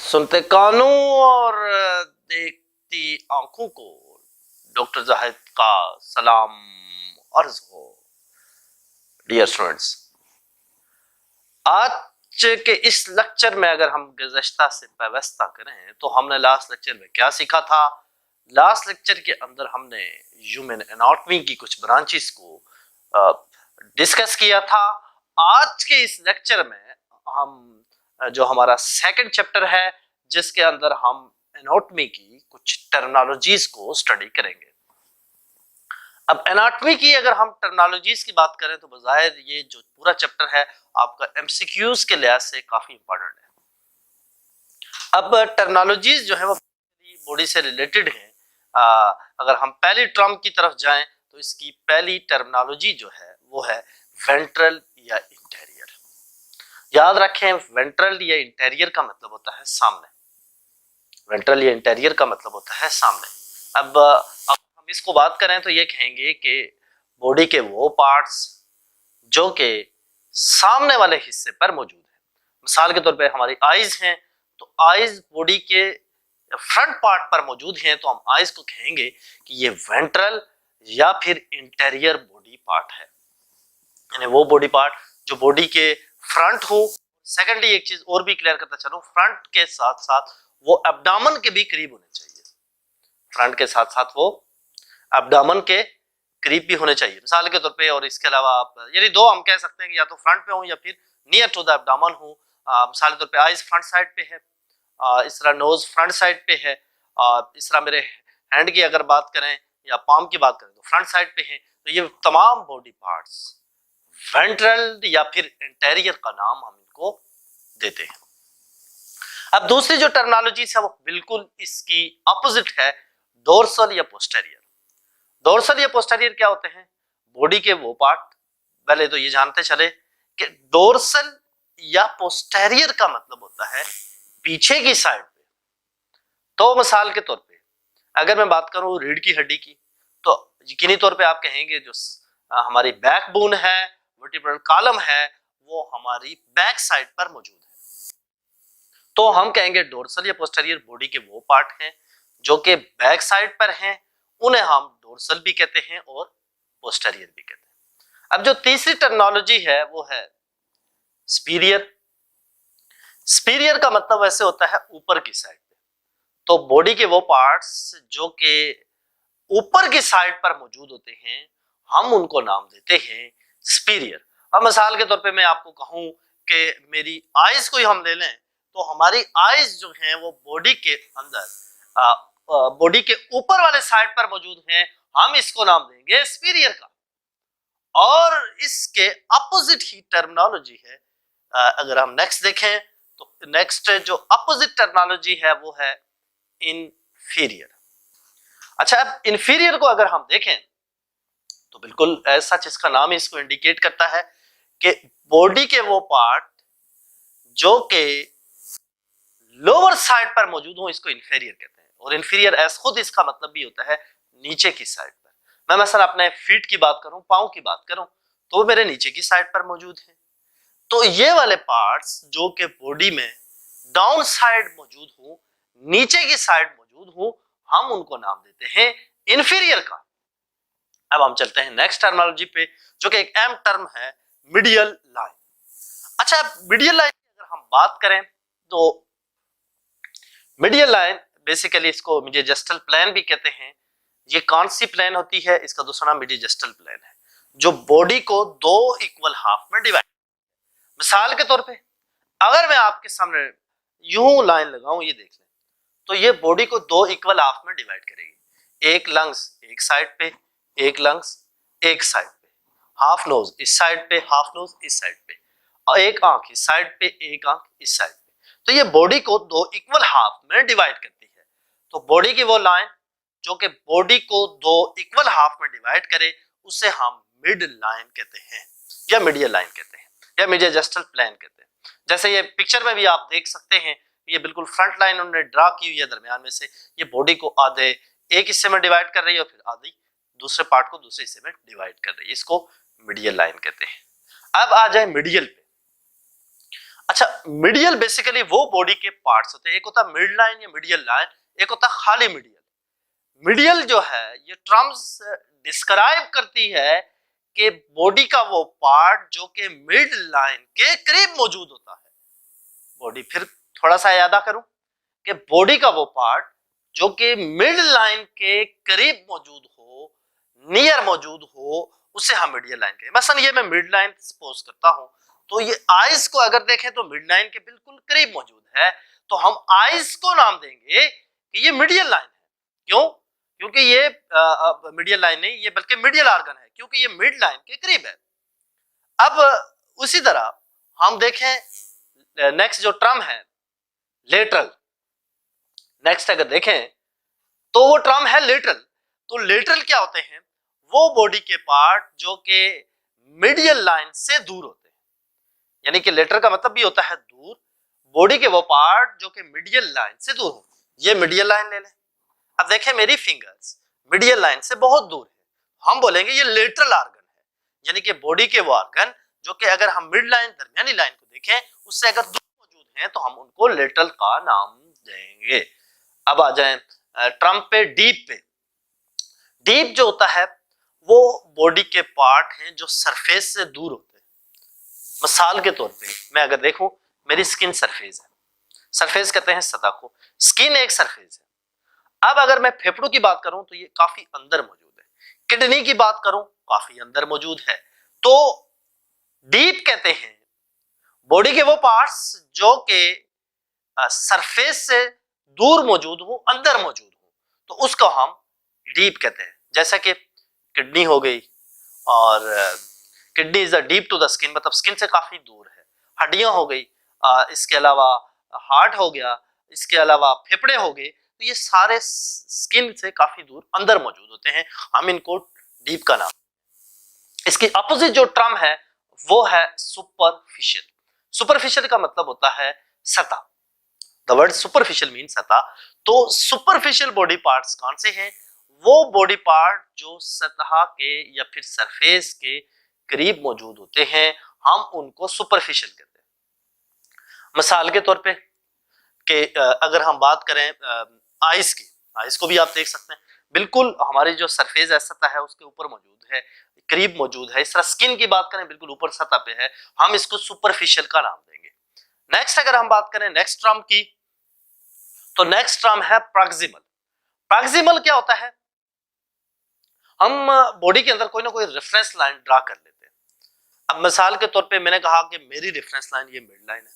सुनते कानों और देखती आंखों को डॉक्टर जाहिद का सलाम अर्ज हो। डियर स्टूडेंट्स, आज के इस लेक्चर में अगर हम गुज़श्ता से व्यवस्था करें तो हमने लास्ट लेक्चर में क्या सीखा था। लास्ट लेक्चर के अंदर हमने ह्यूमन एनाटॉमी की कुछ ब्रांचेस को डिस्कस किया था। आज के इस लेक्चर में हम जो हमारा सेकंड चैप्टर है जिसके अंदर हम एनाटॉमी की कुछ टर्मिनोलॉजीज को स्टडी करेंगे। अब एनाटॉमी की अगर हम टर्मिनोलॉजीज की बात करें तो बज़ाहिर ये जो पूरा चैप्टर है आपका एमसीक्यूज के लिहाज से काफी इंपॉर्टेंट है। अब टर्मिनोलॉजीज जो है वो बॉडी से रिलेटेड है। अगर हम पहली टर्म की तरफ जाएं तो इसकी पहली टर्मिनोलॉजी जो है वो है वेंट्रल या इंटीरियर। याद रखें, वेंट्रल या इंटीरियर का मतलब होता है सामने। वेंट्रल या इंटीरियर का मतलब होता है सामने। अब हम इसको बात करें तो ये कहेंगे कि बॉडी के वो पार्ट्स जो कि सामने वाले हिस्से पर मौजूद है। मिसाल के तौर पे हमारी आईज हैं तो आईज बॉडी के फ्रंट पार्ट पर मौजूद हैं तो हम आईज को कहेंगे कि ये वेंट्रल या फिर इंटीरियर बॉडी पार्ट है, यानी वो बॉडी पार्ट जो बॉडी के फ्रंट हो। सेकेंडली एक चीज और भी क्लियर करता चलूं, फ्रंट के साथ साथ वो एब्डोमेन के भी करीब होने चाहिए। फ्रंट के साथ साथ वो एब्डोमेन के करीब भी होने चाहिए मिसाल के तौर पे। और इसके अलावा आप यानी दो हम कह सकते हैं कि या तो फ्रंट पे हो या फिर नियर टू द एब्डोमेन हो। मिसाल के तौर पे आईज फ्रंट साइड पे है, इस तरह नोज फ्रंट साइड पे है, इस तरह मेरे हैंड की अगर बात करें या पाम की बात करें तो फ्रंट साइड पे है। तो ये तमाम बॉडी पार्ट्स वेंट्रल या फिर इंटीरियर का नाम हम इनको देते हैं। अब दूसरी जो टर्मिनोलॉजी है वो बिल्कुल इसकी अपोजिट है, डोर्सल या पोस्टेरियर। डोर्सल या पोस्टेरियर क्या होते हैं? बॉडी के वो पार्ट। पहले तो ये जानते चले कि डोर्सल या पोस्टेरियर का मतलब होता है पीछे की साइड पे। तो मिसाल के तौर पे अगर मैं बात करूं रीढ़ की हड्डी की तो यकीनी तौर पे आप कहेंगे जो हमारी बैकबोन है, वर्टिब्रल कॉलम है, वो हमारी बैक साइड पर मौजूद है। तो हम कहेंगे डोर्सल या पोस्टेरियर बॉडी के वो पार्ट हैं जो कि बैक साइड पर हैं, उन्हें हम डोर्सल भी कहते हैं और पोस्टेरियर भी कहते हैं। अब जो तीसरी टर्मिनोलॉजी है वो है स्पीरियर। स्पीरियर का मतलब वैसे होता है ऊपर की साइड पे। तो बॉडी के वो पार्ट्स जो कि ऊपर की साइड पर मौजूद होते हैं हम उनको नाम देते हैं स्पीरियर। अब मिसाल के तौर पे मैं आपको कहूं कि मेरी आईज को ही हम ले लें तो हमारी आईज जो हैं वो बॉडी के अंदर बॉडी के ऊपर वाले साइड पर मौजूद हैं, हम इसको नाम देंगे स्पीरियर का। और इसके अपोजिट ही टर्मिनोलॉजी है। अगर हम नेक्स्ट देखें तो नेक्स्ट जो अपोजिट टर्मिनोलॉजी है वो है इंफीरियर। अच्छा, अब इंफीरियर को अगर हम देखें तो बिल्कुल ऐसा जिसका नाम इसको इंडिकेट करता है कि बॉडी के वो पार्ट जो कि लोअर साइड पर मौजूद हो इसको इंफीरियर कहते हैं। और इंफीरियर एज खुद इसका मतलब भी होता है नीचे की साइड पर। मैं मसलन अपने फीट की बात करूं, पांव की बात करूं तो वो मेरे नीचे की साइड पर मौजूद है। तो ये वाले पार्ट्स जो कि बॉडी में डाउन साइड मौजूद हो, नीचे की साइड मौजूद हो, हम उनको नाम देते हैं इंफीरियर का। अब हम चलते हैं नेक्स्ट टर्मिनोलॉजी पे जो कि एक अहम टर्म है, मीडियल लाइन। अच्छा, मीडियल लाइन की अगर हम बात करें तो मीडियल लाइन बेसिकली इसको मीडियोजस्टल प्लेन भी कहते हैं। ये कौन सी प्लेन होती है? इसका दूसरा नाम मीडियोजस्टल प्लेन है, जो बॉडी को दो इक्वल हाफ में डिवाइड। मिसाल के तौर पे अगर मैं आपके सामने यूं लाइन लगाऊं, ये देख लें, तो ये बॉडी को दो इक्वल हाफ में डिवाइड करेगी। एक लंग्स एक साइड पे, एक लंग्स एक साइड पे, हाफ नोज इस साइड पे, हाफ नोज इस साइड पे, और एक आंख इस साइड पे, एक आंख इस साइड पे। तो ये बॉडी को दो इक्वल हाफ में डिवाइड करती है। तो बॉडी की वो लाइन जो कि बॉडी को दो इक्वल हाफ में डिवाइड करे उसे हम मिड लाइन कहते हैं या मीडियल लाइन कहते हैं या मीडियोजस्टल प्लेन कहते हैं। जैसे ये पिक्चर में भी आप देख सकते हैं, ये बिल्कुल फ्रंट लाइन उन्होंने ड्रा की हुई है, दरमियान में से ये बॉडी को आधे एक हिस्से में डिवाइड कर रही है और फिर आधी दूसरे पार्ट को दूसरे हिस्से में डिवाइड कर रही है। इसको मीडियल लाइन कहते हैं। अब आ जाए मीडियल पे। अच्छा, मीडियल बेसिकली वो बॉडी के पार्ट्स होते हैं, एक होता है मिड लाइन या मीडियल लाइन, एक होता है खाली मीडियल। मीडियल जो है ये टर्म्स डिस्क्राइब करती है कि बॉडी का वो पार्ट जो कि मिड लाइन के करीब मौजूद होता है। बॉडी, फिर थोड़ा सा याद करूं कि बॉडी का वो पार्ट जो कि मिड लाइन के करीब मौजूद हो, नियर मौजूद हो, उसे हम मीडियल लाइन कहें। मसलन ये मैं मिड लाइन सपोज करता हूं, तो ये आइज को अगर देखें तो मिड लाइन के बिल्कुल करीब मौजूद है, तो हम आइज को नाम देंगे कि ये मीडियल लाइन है। क्यों? क्योंकि ये मीडियल लाइन नहीं, ये बल्कि मीडियल ऑर्गन है, क्योंकि ये मिड लाइन के करीब है। अब उसी तरह हम देखें नेक्स्ट जो टर्म है लेटरल, नेक्स्ट अगर देखें तो वो टर्म है लेटरल। तो लेटरल क्या होते हैं? वो बॉडी के पार्ट जो कि मीडियल लाइन से दूर होते हैं, यानी कि लेटरल का मतलब भी होता है दूर, बॉडी के वो पार्ट जो कि मीडियल लाइन से दूर हो। ये मीडियल लाइन ले लें। अब देखें मेरी फिंगर्स मीडियल लाइन से बहुत दूर है, हम बोलेंगे ये लेटरल ऑर्गन है, यानी कि बॉडी के वो ऑर्गन जो कि अगर हम मिड लाइन दरमियानी लाइन को देखें उससे अगर दूर मौजूद हैं तो हम उनको लेटरल का नाम देंगे। अब आ जाएं टर्म पे डीप पे। डीप जो होता है वो बॉडी के पार्ट हैं जो सरफेस से दूर होते हैं। मिसाल के तौर पे मैं अगर देखूं, मेरी स्किन सरफेस है, सरफेस कहते हैं सतह को, स्किन एक सरफेस है। अब अगर मैं फेफड़ों की बात करूं तो ये काफी अंदर मौजूद है, किडनी की बात करूं काफी अंदर मौजूद है। तो डीप कहते हैं बॉडी के वो पार्ट्स जो कि सरफेस से दूर मौजूद हो, अंदर मौजूद हो, तो उसको हम डीप कहते हैं। जैसा कि किडनी हो गई, और kidney is deep to the skin, मतलब स्किन से काफी दूर है। हड्डियां हो गई, इसके अलावा हार्ट हो गया, इसके अलावा फेफड़े हो गए, तो ये सारे स्किन से काफी दूर अंदर मौजूद होते हैं, हम इनको डीप का नाम। इसकी अपोजिट जो टर्म है वो है सुपरफिशियल। सुपरफिशियल का मतलब होता है सतह। द वर्ड सुपरफिशियल मीन सतह। तो सुपरफिशियल बॉडी पार्ट्स कौन से हैं? वो बॉडी पार्ट जो सतह के या फिर सरफेस के करीब मौजूद होते हैं, हम उनको सुपरफिशियल कहते हैं। मिसाल के तौर पे कि अगर हम बात करें आइस की, आइस को भी आप देख सकते हैं, बिल्कुल हमारी जो सरफेस है सतह है उसके ऊपर मौजूद है, करीब मौजूद है। इस तरह स्किन की बात करें बिल्कुल ऊपर सतह पे है, हम इसको सुपरफिशियल का नाम देंगे। नेक्स्ट अगर हम बात करें नेक्स्ट टर्म की, तो नेक्स्ट टर्म है प्रॉक्सिमल। प्रॉक्सिमल क्या होता है? हम बॉडी के अंदर कोई ना कोई रेफरेंस लाइन ड्रा कर लेते हैं। अब मिसाल के तौर पे मैंने कहा कि मेरी रेफरेंस लाइन ये मिड लाइन है,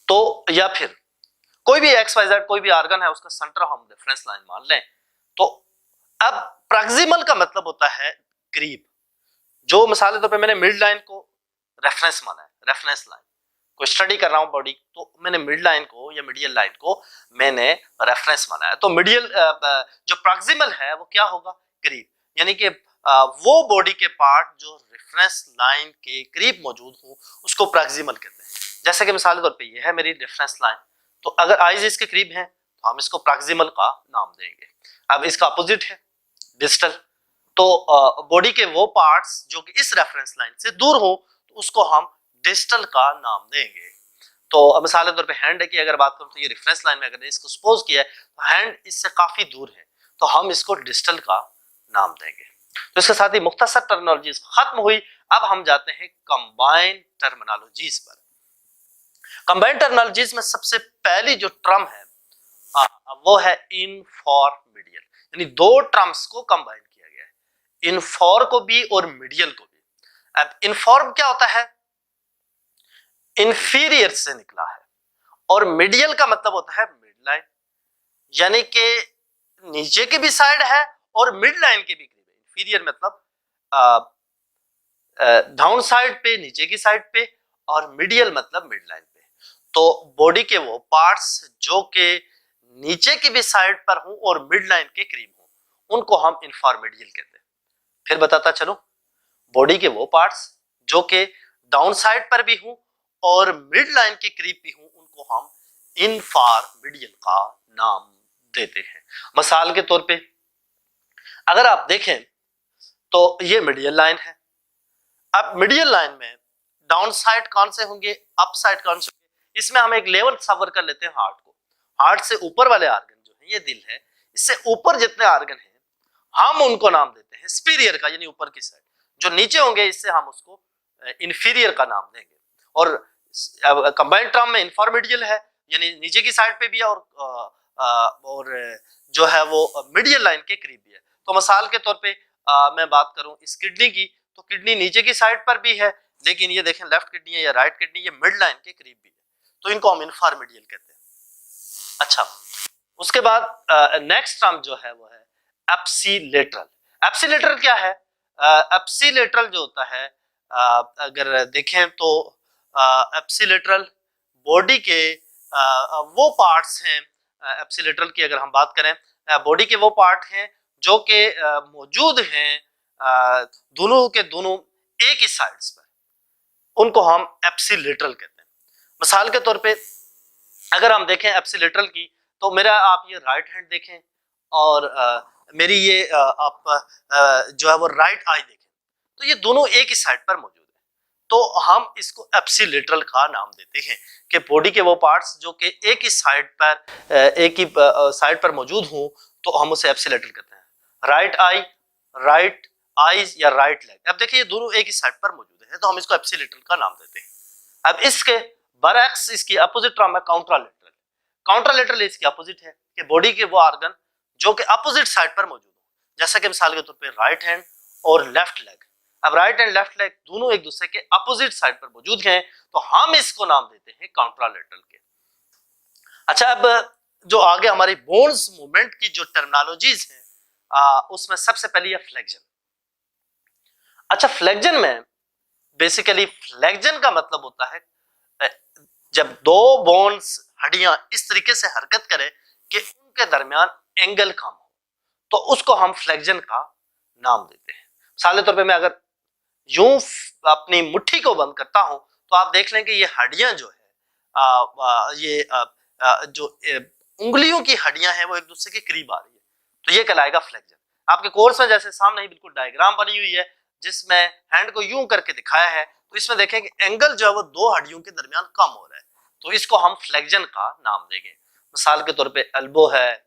तो या फिर कोई भी एक्स वाई जेड कोई भी ऑर्गन है उसका सेंटर हम रेफरेंस लाइन मान लें, तो अब प्रॉक्सिमल का मतलब होता है करीब। जो मिसाल के तौर पे मैंने मिड लाइन को रेफरेंस माना है, रेफरेंस लाइन कोई स्टडी कर रहा हूं बॉडी, तो मैंने मिड लाइन को या मीडियल लाइन को मैंने रेफरेंस माना है, तो मीडियल जो प्रॉक्सिमल है वो क्या होगा? करीब, यानी कि वो बॉडी के पार्ट जो रेफरेंस लाइन के करीब मौजूद हो उसको प्रॉक्सिमल कहते हैं। जैसे कि मिसाल के तौर पे ये है मेरी रेफरेंस लाइन, तो अगर आइज इसके करीब है तो हम इसको प्रॉक्सिमल का नाम देंगे। अब इसका अपोजिट है डिस्टल, तो बॉडी के वो पार्ट्स जो कि इस रेफरेंस लाइन से दूर हो तो उसको हम डिस्टल का नाम देंगे। तो मिसाल के तौर पे हैंड की अगर बात करूं तो ये रेफरेंस लाइन में अगर इसको सपोज किया है तो हैंड इससे काफी दूर है, तो हम इसको डिस्टल का नाम देंगे। तो इसके साथ ही मुख्तसर टर्मिनोलॉजीज खत्म हुई। अब हम जाते हैं कंबाइंड टर्मिनोलॉजीज पर। कंबाइंड टर्मिनोलॉजीज में सबसे पहली जो टर्म है वो है इन फॉर मीडियल, यानी दो टर्म्स को कंबाइन किया गया है, इन फॉर को भी और मीडियल को भी। अब इन फॉर क्या होता है? इंफीरियर से निकला है, और मीडियल का मतलब होता है मिड लाइन, यानी कि नीचे की भी साइड है और मिड लाइन के भी करीब है। इंफीरियर मतलब डाउन साइड पे, नीचे की साइड पे, और मीडियल मतलब मिड लाइन पे। तो बॉडी के वो पार्ट्स जो कि नीचे की भी साइड पर हूं और मिड लाइन के करीब हूं उनको हम इंफॉर्मेडियल कहते हैं। फिर बताता चलो, बॉडी के वो पार्ट्स जो कि डाउन साइड पर भी हूं और मिड लाइन के करीब भी हूं उनको हम इंफॉर्मेडियल का नाम देते हैं। मिसाल के तौर पे अगर आप देखें तो ये मीडियल लाइन है। अब मीडियल लाइन में डाउन साइड कौन से होंगे, अप साइड कौन से होंगे। इसमें हम एक लेवल तस्वर कर लेते हैं हार्ट को। हार्ट से ऊपर वाले आर्गन जो है ये दिल है, इससे ऊपर जितने आर्गन हैं हम उनको नाम देते हैं सुपीरियर का, यानी ऊपर की साइड। जो नीचे होंगे इससे हम उसको इंफीरियर का नाम देंगे। और कंबाइंड टर्म में इंफॉर्मेडियल है, यानी नीचे की साइड पे भी है और जो है वो मीडियल लाइन के करीब भी है। तो मिसाल के तौर पे मैं बात करूं इस किडनी की, तो किडनी नीचे की साइड पर भी है, लेकिन ये देखें लेफ्ट किडनी है या राइट किडनी, ये मिड लाइन के करीब भी है, तो इनको हम इंफॉर्मेडियल कहते हैं। अच्छा, उसके बाद नेक्स्ट टर्म जो है वो है एप्सिलेटरल। एप्सिलेटरल क्या है? एप्सिलेटरल जो होता है, अगर देखें तो एप्सिलेटरल बॉडी के वो पार्ट्स हैं। एप्सिलेटरल की अगर हम बात करें, बॉडी के वो पार्ट हैं जो कि मौजूद हैं दोनों के दोनों एक ही साइड्स पर, उनको हम एप्सिलेटरल कहते हैं। मिसाल के तौर पे अगर हम देखें एप्सिलेटरल की, तो मेरा आप ये राइट हैंड देखें और मेरी ये आप जो है वो राइट आई देखें, तो ये दोनों एक ही साइड पर मौजूद है, तो हम इसको एप्सिलेटरल का नाम देते हैं कि बॉडी के वो पार्ट्स जो कि एक ही साइड पर मौजूद हों, तो हम उसे एप्सिलेटरल कहते हैं। राइट आई, राइट आईज या राइट लेग, अब देखिए ये दोनों एक ही साइड पर मौजूद है, तो हम इसको एप्सिलेटरल का नाम देते हैं। अब इसके बरअक्स इसकी अपोजिट टर्म है काउंट्रालेटरल। काउंट्रालेटरल इसकी अपोजिट है कि बॉडी के वो ऑर्गन जो कि अपोजिट साइड पर मौजूद हो, जैसा कि मिसाल के तौर पे राइट हैंड और लेफ्ट लेग। अब राइट एंड लेफ्ट लेग दोनों एक दूसरे के अपोजिट साइड पर मौजूद हैं, तो हम इसको नाम देते हैं काउंट्रालेटरल के। अच्छा, अब जो आगे हमारी बोन्स मूवमेंट की जो टर्मिनोलॉजीज हैं, उसमें सबसे पहले है फ्लेक्जन। अच्छा, फ्लेक्जन में बेसिकली फ्लेक्जन का मतलब होता है जब दो बोन्स हड्डियां इस तरीके से हरकत करें कि उनके दरमियान एंगल कम हो, तो उसको हम फ्लेक्जन का नाम देते हैं। मिसाल के तौर पे मैं अगर यूं अपनी मुट्ठी को बंद करता हूं, तो आप देख लें कि ये हड्डियां जो है जो उंगलियों की हड्डियां हैं वो एक दूसरे के करीब आ रही है, तो ये कहलाएगा फ्लेक्जन। आपके कोर्स में जैसे सामने ही बिल्कुल डायग्राम बनी हुई है जिसमें हैंड को यूं करके दिखाया है, तो इसमें देखें कि एंगल जो है वो दो हड्डियों के दरमियान कम हो रहा है, तो इसको हम फ्लेक्जन का नाम देंगे। मिसाल के तौर पे एल्बो है,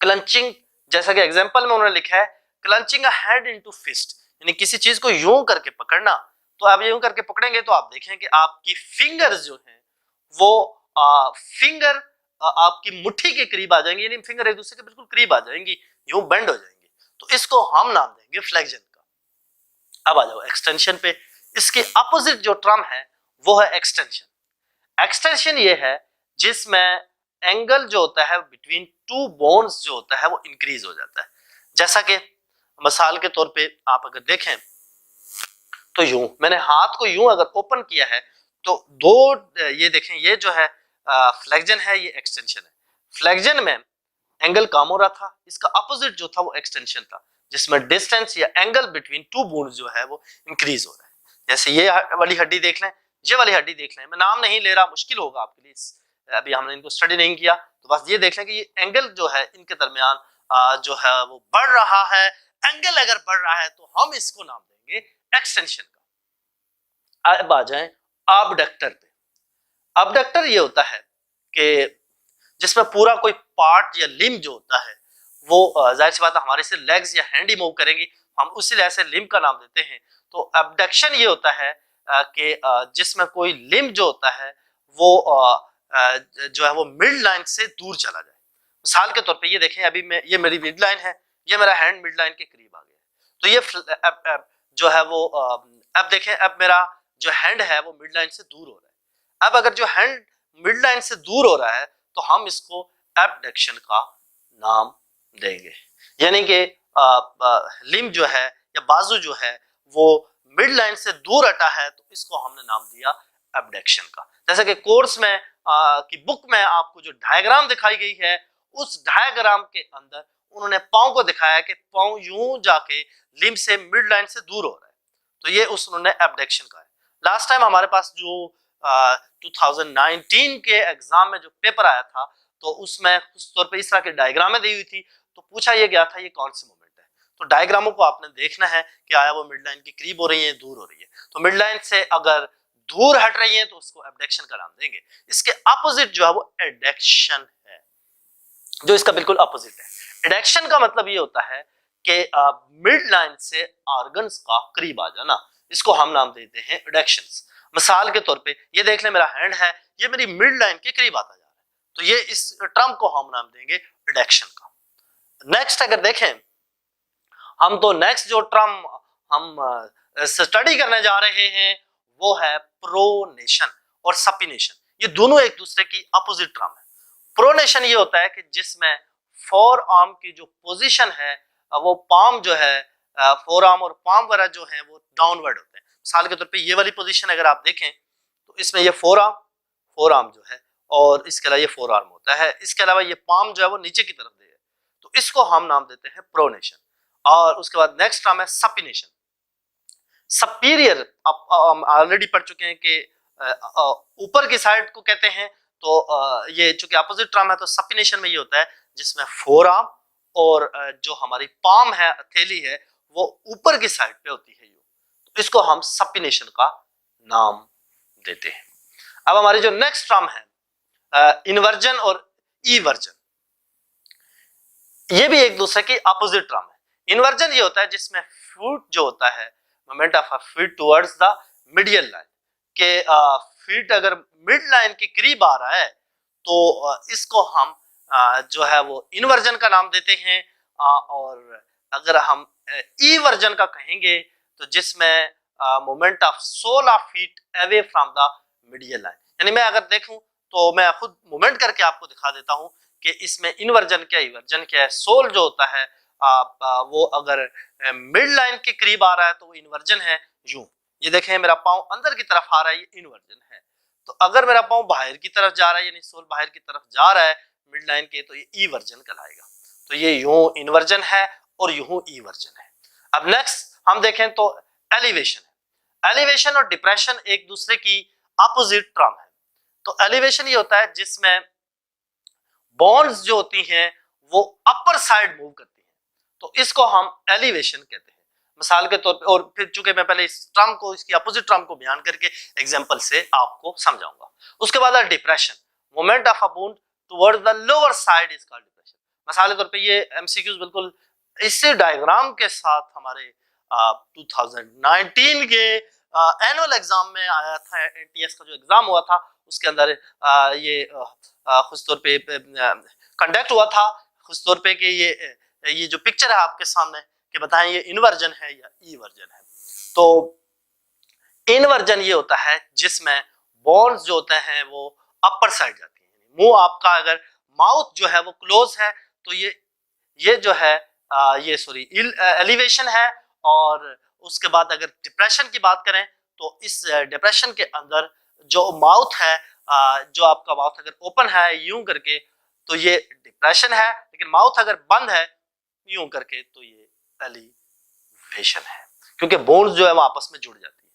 क्लंचिंग, जैसा कि एग्जांपल में उन्होंने लिखा है क्लंचिंग अ हैंड इनटू फिस्ट, यानी किसी चीज को यूं करके पकड़ना। तो आप यूं करके पकड़ेंगे तो आप देखें कि आपकी फिंगर्स जो हैं वो फिंगर आपकी मुट्ठी के करीब आ जाएंगी, यानी फिंगर एक दूसरे के बिल्कुल करीब आ जाएंगी, यूं बेंड हो जाएंगी, तो इसको हम नाम देंगे फ्लेक्जन का। अब आ जाओ एक्सटेंशन पे। इसके अपोजिट जो टर्म है वो है एक्सटेंशन। एक्सटेंशन ये है जिसमें एंगल जो होता है बिटवीन टू बोन्स जो होता है वो इंक्रीज हो जाता है। जैसा कि मिसाल के तौर पे आप अगर देखें तो यूं मैंने हाथ को यूं अगर ओपन किया है, तो दो ये देखें, ये जो है फ्लेक्जन है, ये एक्सटेंशन है। फ्लेक्जन में एंगल कम हो रहा था, इसका अपोजिट जो था वो एक्सटेंशन था, जिसमें डिस्टेंस या एंगल बिटवीन टू बोन्स जो है वो इंक्रीज हो रहा है। जैसे ये वाली हड्डी देख लें, ये वाली हड्डी देख लें, मैं नाम नहीं ले रहा, मुश्किल होगा आपके लिए, अभी हमने इनको स्टडी नहीं किया, तो बस ये देख लें कि ये एंगल जो है इनके दरमियान जो है वो बढ़ रहा है। एंगल अगर बढ़ रहा है तो हम इसको नाम देंगे एक्सटेंशन का। अब आ जाएं अबडक्टर पे। अबडक्टर ये होता है कि जिसमें पूरा कोई पार्ट या लिम्ब जो होता है वो जाहिर सी बात है हमारे से लेग्स या हैंड ही मूव करेंगी, हम उसी लिहाज से लिम्ब का नाम देते हैं। तो अबडक्शन ये होता है कि जिसमें कोई लिम्ब जो होता है वो जो है वो मिड लाइन से दूर चला जाए। मिसाल के तौर पे ये देखें, अभी मैं ये मेरी मिड लाइन है, ये मेरा हैंड मिड लाइन के करीब आ गया, तो ये जो है वो अब देखें, अब मेरा जो हैंड है वो मिड लाइन से दूर हो रहा है। अब अगर जो हैंड मिड लाइन से दूर हो रहा है तो हम इसको एबडक्शन का नाम देंगे, यानी कि लिम्ब जो है या बाजू जो है वो मिड लाइन से दूर हटा है, तो इसको हमने नाम दिया एबडक्शन का। जैसे कि कोर्स में की बुक में आपको जो डायग्राम दिखाई गई है, उस डायग्राम के अंदर उन्होंने पांव को दिखाया कि पांव यूं जाके लिम्ब से मिड लाइन से दूर हो रहा है, तो ये उन्होंने एबडक्शन का है। लास्ट टाइम हमारे पास जो 2019 के एग्जाम में जो पेपर आया था, तो उसमें उस तौर पे इस तरह की डायग्रामें दी हुई थी, तो पूछा ये गया था ये कौन सी मूवमेंट है, तो डायग्रामों को आपने देखना है कि आया वो मिड लाइन के करीब हो रही है, दूर हो रही है। तो मिड लाइन से अगर दूर हट रही है तो उसको एबडक्शन का नाम देंगे। इसके अपोजिट जो है वो एडक्शन है, जो इसका बिल्कुल अपोजिट है। एडक्शन का मतलब ये होता है कि मिड लाइन से ऑर्गन्स का करीब आ जाना, इसको हम नाम देते हैं एडक्शंस। मिसाल के तौर पे ये देख ले, मेरा हैंड है, ये मेरी मिड लाइन के करीब आता जा रहा है, तो ये इस टर्म को हम नाम देंगे एडक्शन का। नेक्स्ट अगर देखें हम, तो नेक्स्ट जो टर्म हम स्टडी करने जा रहे हैं वो है प्रोनेशन और सपिनेशन। ये दोनों एक दूसरे की अपोजिट टर्म है। प्रोनेशन ये होता है कि जिसमें फोर आर्म की जो पोजीशन है वो पाम जो है, फोर आर्म और पाम वगैरह जो है वो डाउनवर्ड होते हैं। मिसाल के तौर पे ये वाली पोजीशन अगर आप देखें तो इसमें ये फोर आर्म जो है और इसके अलावा ये फोर आर्म होता है, इसके अलावा ये पाम जो है वो नीचे की तरफ दे है, तो इसको हम नाम देते हैं प्रोनेशन। और उसके बाद नेक्स्ट टर्म है सपिनेशन। सपीरियर आप ऑलरेडी पढ़ चुके हैं कि ऊपर की साइड को कहते हैं, तो ये चूंकि अपोजिट टर्म है तो सपिनेशन में ये होता है जिसमें फोर आर्म और जो हमारी पाम है, हथेली है, वो ऊपर की साइड पे होती है, तो इसको हम सपिनेशन का नाम देते हैं। अब हमारी जो नेक्स्ट टर्म है इन्वर्जन और ईवर्जन, ये भी एक दूसरे की अपोजिट टर्म है। इन्वर्जन ये होता है जिसमें फुट जो होता है, moment of a feet towards the medial line, के फीट अगर मिड लाइन के करीब आ रहा है तो इसको हम जो है वो इन्वर्जन का नाम देते हैं। और अगर हम ईवर्जन का कहेंगे तो जिसमें moment of 16 feet away from the medial line, यानी मैं अगर देखूं तो मैं खुद मूवमेंट करके आपको दिखा देता हूं कि इसमें इन्वर्जन क्या इवर्जन क्या है। सोल जो होता है वो अगर मिड लाइन के करीब आ रहा है तो वो इन्वर्जन है। यूं ये देखें मेरा पांव अंदर की तरफ आ रहा है, ये इन्वर्जन है। तो अगर मेरा पांव बाहर की तरफ जा रहा है, यानी सोल बाहर की तरफ जा रहा है मिड लाइन के, तो ये ईवर्जन कहलाएगा। तो ये यूं इन्वर्जन है और यूं ईवर्जन है। अब नेक्स्ट हम देखें तो एलिवेशन है। एलिवेशन और डिप्रेशन एक दूसरे की अपोजिट टर्म है। तो एलिवेशन ये होता है जिसमें बोन्स जो होती हैं वो अपर साइड मूव करती हैं, तो इसको हम एलिवेशन कहते हैं। मिसाल के तौर पे, और फिर चूंकि मैं पहले इस टर्म को, इसकी अपोजिट टर्म को बयान करके एग्जांपल से आपको समझाऊंगा। उसके बाद depression, moment of a bone towards the lower side is called depression. मिसाल के तौर पे ये एमसीक्यूज बिल्कुल इसी डायग्राम के साथ हमारे 2019 के एनुअल एग्जाम में आया था। एनटीएस का जो एग्जाम हुआ था उसके अंदर ये खुश तौर पे कंडक्ट हुआ था, खुश तौर पे कि ये जो पिक्चर है आपके सामने कि बताएं ये इन्वर्जन है या ईवर्जन है। तो इन्वर्जन ये होता है जिसमें बोन्स जो होते हैं वो अपर साइड जाती हैं। मुंह आपका अगर माउथ जो है वो क्लोज है तो ये जो है ये सॉरी एलिवेशन है। और उसके बाद अगर डिप्रेशन की बात करें तो इस डिप्रेशन के अंदर जो माउथ है, जो आपका माउथ अगर ओपन है यूं करके तो ये डिप्रेशन है, लेकिन माउथ अगर बंद है यूं करके तो ये एलिवेशन है, क्योंकि बोन्स जो है वो आपस में जुड़ जाती है,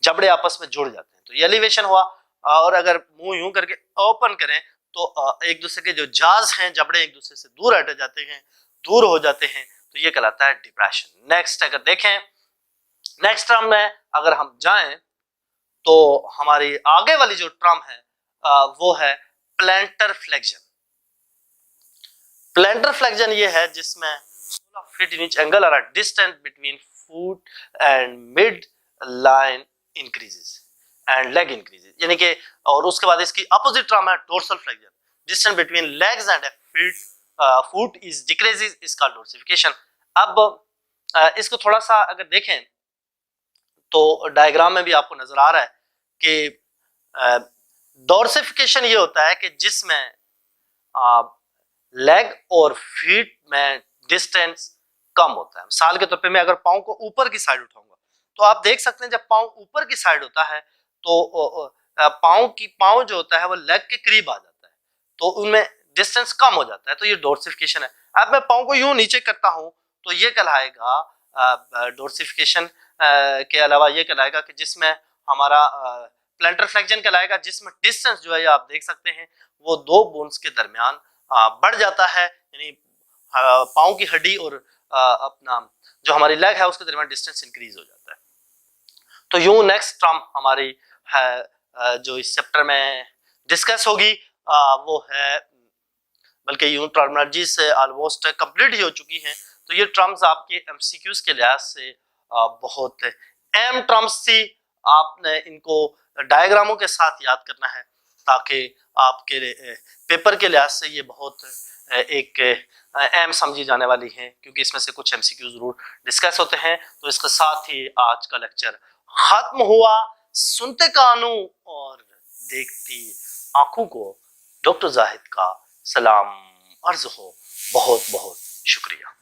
जबड़े आपस में जुड़ जाते हैं, तो ये एलिवेशन हुआ। और अगर मुंह यूं करके ओपन करें तो एक दूसरे के जो जाज हैं, जबड़े एक दूसरे से दूर हट जाते हैं, दूर हो जाते हैं, तो ये कहलाता है डिप्रेशन। नेक्स्ट अगर देखें, नेक्स्ट टर्म में अगर हम जाएं तो हमारी आगे वाली जो टर्म है वो है प्लैंटर फ्लेक्शन। प्लैंटर फ्लेक्शन ये है जिसमें 16 फीट इन ईच एंगल और distance between foot and mid line increases and leg increases, यानी कि, और उसके बाद इसकी अपोजिट टर्म है dorsal flexion, distance between legs and foot is decreases, is called dorsification. अब इसको थोड़ा सा अगर देखें तो डायग्राम में भी आपको नजर आ रहा है कि डोर्सिफिकेशन ये होता है कि जिसमें लेग और फीट में डिस्टेंस कम होता है। मिसाल के तौर पे मैं अगर पांव को ऊपर की साइड उठाऊंगा तो आप देख सकते हैं जब पांव ऊपर की साइड होता है तो पांव जो होता है वो लेग के करीब आ जाता है, तो उनमें डिस्टेंस कम हो जाता है, तो ये डोर्सिफिकेशन है। अब मैं पांव को यूं नीचे करता हूं तो ये कहलाएगा डोर्सिफिकेशन के अलावा ये कहलाएगा कि जिसमें हमारा प्लैंटर फ्लेक्शन कहलाएगा, जिसमें डिस्टेंस जो है आप देख सकते हैं वो दो बोन्स के दरमियान बढ़ जाता है, यानी पांव की हड्डी और अपना जो हमारी लेग है उसके दरमियान डिस्टेंस इंक्रीज हो जाता है। तो यूं नेक्स्ट टर्म हमारी है जो इस चैप्टर में डिस्कस होगी वो है, बल्कि यूं टर्मिनोलॉजी से ऑलमोस्ट कंप्लीट ही हो चुकी हैं। तो ये टर्म्स आपके एमसीक्यूज के लिहाज से बहुत अहम टर्म्स थी। आपने इनको डायग्रामों के साथ याद करना है ताकि आपके पेपर के लिहाज से ये बहुत एक अहम समझी जाने वाली है, क्योंकि इसमें से कुछ एमसीक्यू जरूर डिस्कस होते हैं। तो इसके साथ ही आज का लेक्चर खत्म हुआ। सुनते कानों और देखती आंखों को डॉक्टर जाहिद का सलाम अर्ज हो। बहुत बहुत शुक्रिया।